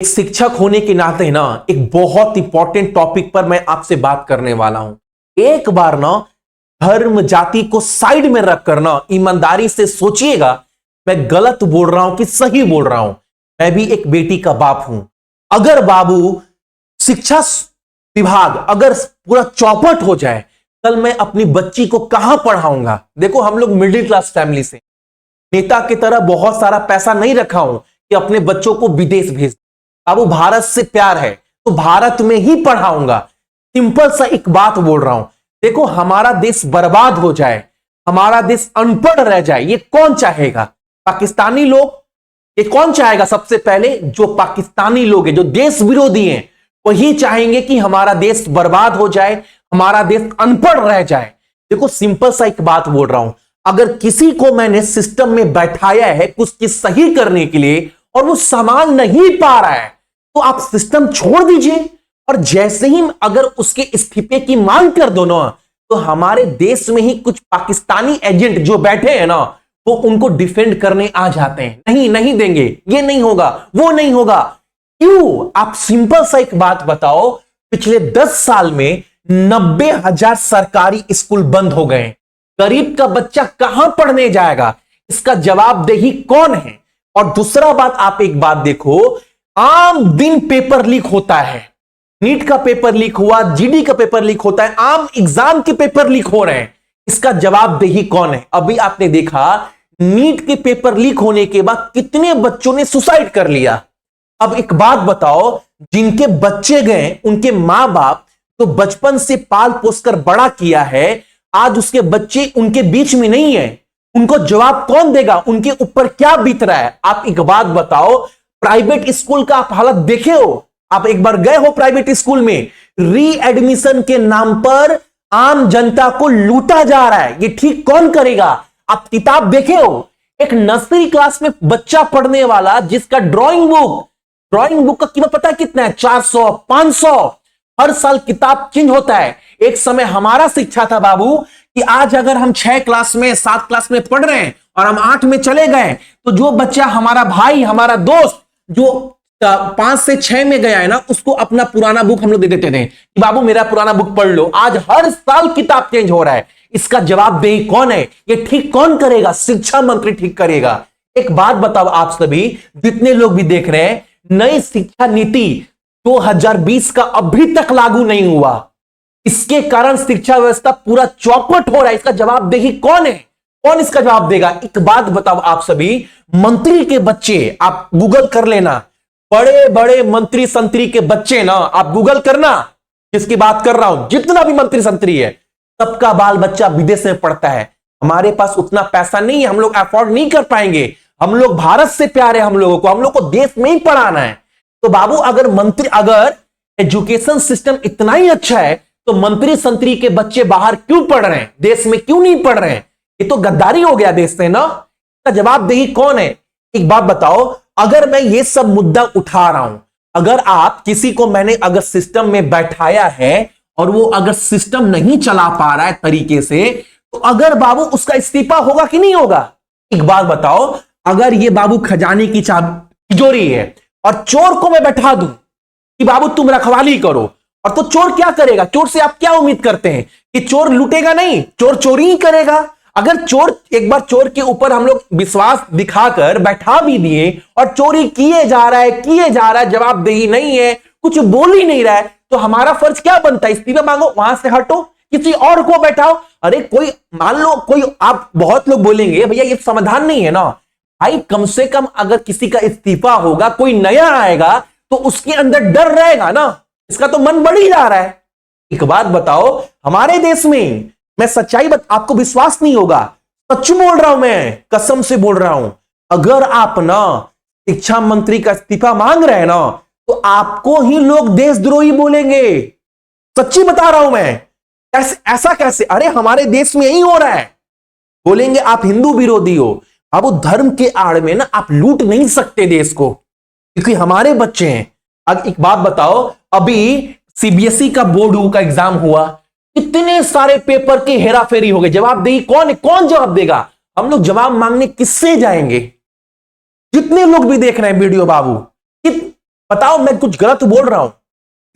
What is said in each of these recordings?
एक शिक्षक होने के नाते ना एक बहुत इंपॉर्टेंट टॉपिक पर मैं आपसे बात करने वाला हूं। एक बार ना धर्म जाति को साइड में रखकर ना ईमानदारी से सोचिएगा, मैं गलत बोल रहा हूं कि सही बोल रहा हूं। मैं भी एक बेटी का बाप हूं। अगर बाबू शिक्षा विभाग अगर पूरा चौपट हो जाए, कल मैं अपनी बच्ची को कहां पढ़ाऊंगा। देखो, हम लोग मिडिल क्लास फैमिली से, नेता की तरह बहुत सारा पैसा नहीं रखा हूं कि अपने बच्चों को विदेश भेज। बाबू भारत से प्यार है तो भारत में ही पढ़ाऊंगा। सिंपल सा एक बात बोल रहा हूं। देखो, हमारा देश बर्बाद हो जाए, हमारा देश अनपढ़ रह जाए, ये कौन चाहेगा? पाकिस्तानी लोग, ये कौन चाहेगा? सबसे पहले जो पाकिस्तानी लोग हैं, जो देश विरोधी हैं, वही चाहेंगे कि हमारा देश बर्बाद हो जाए, हमारा देश अनपढ़ रह जाए। देखो, सिंपल सा एक बात बोल रहा हूं। अगर किसी को मैंने सिस्टम में बैठाया है कुछ चीज सही करने के लिए और वो संभाल नहीं पा रहा है, तो आप सिस्टम छोड़ दीजिए। और जैसे ही अगर उसके इस्तीफे की मांग कर दो ना, तो हमारे देश में ही कुछ पाकिस्तानी एजेंट जो बैठे हैं ना, वो उनको डिफेंड करने आ जाते हैं। नहीं, नहीं देंगे, ये नहीं होगा, वो नहीं होगा। क्यों? आप सिंपल सा एक बात बताओ, पिछले 10 साल में 90,000 सरकारी स्कूल बंद हो गए। गरीब का बच्चा कहां पढ़ने जाएगा? इसका जवाबदेही कौन है? और दूसरा बात, आप एक बात देखो, आम दिन पेपर लीक होता है। नीट का पेपर लीक हुआ, जीडी का पेपर लीक होता है, आम एग्जाम के पेपर लीक हो रहे हैं। इसका जवाबदेही कौन है? अभी आपने देखा नीट के पेपर लीक होने के बाद कितने बच्चों ने सुसाइड कर लिया। अब एक बात बताओ, जिनके बच्चे गए, उनके मां बाप तो बचपन से पाल पोसकर बड़ा किया है, आज उसके बच्चे उनके बीच में नहीं है, उनको जवाब कौन देगा? उनके ऊपर क्या बीत रहा है? आप एक बात बताओ, प्राइवेट स्कूल का आप हालत देखे हो? आप एक बार गए हो प्राइवेट स्कूल में? रीएडमिशन के नाम पर आम जनता को लूटा जा रहा है। ये ठीक कौन करेगा? आप किताब देखे हो? एक नर्सरी क्लास में बच्चा पढ़ने वाला, जिसका ड्राइंग बुक का कीमत पता है कितना है? 400, 500। हर साल किताब चेंज होता है। एक समय हमारा शिक्षा था बाबू कि आज अगर हम 6 क्लास में, 7 क्लास में पढ़ रहे हैं और हम 8 में चले गए, तो जो बच्चा, हमारा भाई, हमारा दोस्त जो 5 से 6 में गया है ना, उसको अपना पुराना बुक हम लोग दे देते थे कि बाबू मेरा पुराना बुक पढ़ लो। आज हर साल किताब चेंज हो रहा है। इसका जवाबदेही कौन है? ये ठीक कौन करेगा? शिक्षा मंत्री ठीक करेगा। एक बात बताओ आप सभी, जितने लोग भी देख रहे हैं, नई शिक्षा नीति 2020 का अभी तक लागू नहीं हुआ। इसके कारण शिक्षा व्यवस्था पूरा चौपट हो रहा है। इसका जवाबदेही कौन है? कौन इसका जवाब देगा? एक बात बताओ आप सभी, मंत्री के बच्चे, आप गूगल कर लेना, बड़े बड़े मंत्री संतरी के बच्चे ना, आप गूगल करना, जिसकी बात कर रहा हूं, जितना भी मंत्री संतरी है, सबका बाल बच्चा विदेश में पढ़ता है। हमारे पास उतना पैसा नहीं है, हम लोग अफोर्ड नहीं कर पाएंगे। हम लोग भारत से प्यार है, हम लोगों को देश में ही पढ़ाना है। तो बाबू, अगर एजुकेशन सिस्टम इतना ही अच्छा है, तो मंत्री संतरी के बच्चे बाहर क्यों पढ़ रहे हैं? देश में क्यों नहीं पढ़ रहे हैं? ये तो गद्दारी हो गया देश से ना। इसका जवाबदेही कौन है? एक बात बताओ, अगर मैं ये सब मुद्दा उठा रहा हूं, अगर आप किसी को, मैंने अगर सिस्टम में बैठाया है और वो अगर सिस्टम नहीं चला पा रहा है तरीके से, तो अगर बाबू उसका इस्तीफा होगा कि नहीं होगा? एक बात बताओ, अगर ये बाबू खजाने की तिजोरी है और चोर को मैं बैठा दूं कि बाबू तुम रखवाली करो, और तो चोर क्या करेगा? चोर से आप क्या उम्मीद करते हैं कि चोर लूटेगा? नहीं, चोर चोरी ही करेगा। अगर एक बार चोर के ऊपर हम लोग विश्वास दिखाकर बैठा भी दिए और चोरी किए जा रहा है, जवाबदेही नहीं है, कुछ बोल ही नहीं रहा है, तो हमारा फर्ज क्या बनता है? इस्तीफा मांगो, वहां से हटो, किसी और को बैठाओ। अरे कोई, मान लो कोई, आप बहुत लोग बोलेंगे भैया ये समाधान नहीं है ना। भाई, कम से कम अगर किसी का इस्तीफा होगा, कोई नया आएगा, तो उसके अंदर डर रहेगा ना। इसका तो मन बढ़ ही जा रहा है। एक बात बताओ, हमारे देश में, मैं सच्चाई आपको विश्वास नहीं होगा, सच बोल रहा हूं, मैं कसम से बोल रहा हूं, अगर आप ना शिक्षा मंत्री का इस्तीफा मांग रहे हैं ना, तो आपको ही लोग देशद्रोही बोलेंगे। सच्ची बता रहा हूं मैं। ऐसा कैसे? अरे हमारे देश में यही हो रहा है। बोलेंगे आप हिंदू विरोधी हो। अब वो धर्म के आड़ में ना आप लूट नहीं सकते देश को, क्योंकि हमारे बच्चे हैं। अब एक बात बताओ, अभी सीबीएसई का बोर्ड का एग्जाम हुआ, इतने सारे पेपर की हेराफेरी हो गई। जवाबदेही कौन है? कौन जवाब देगा? हम लोग जवाब मांगने किससे जाएंगे? जितने लोग भी देख रहे हैं वीडियो बाबू, बताओ मैं कुछ गलत बोल रहा हूं?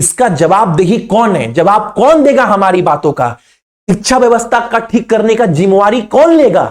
इसका जवाबदेही कौन है? जवाब कौन देगा हमारी बातों का? शिक्षा व्यवस्था का ठीक करने का जिम्मेवारी कौन लेगा?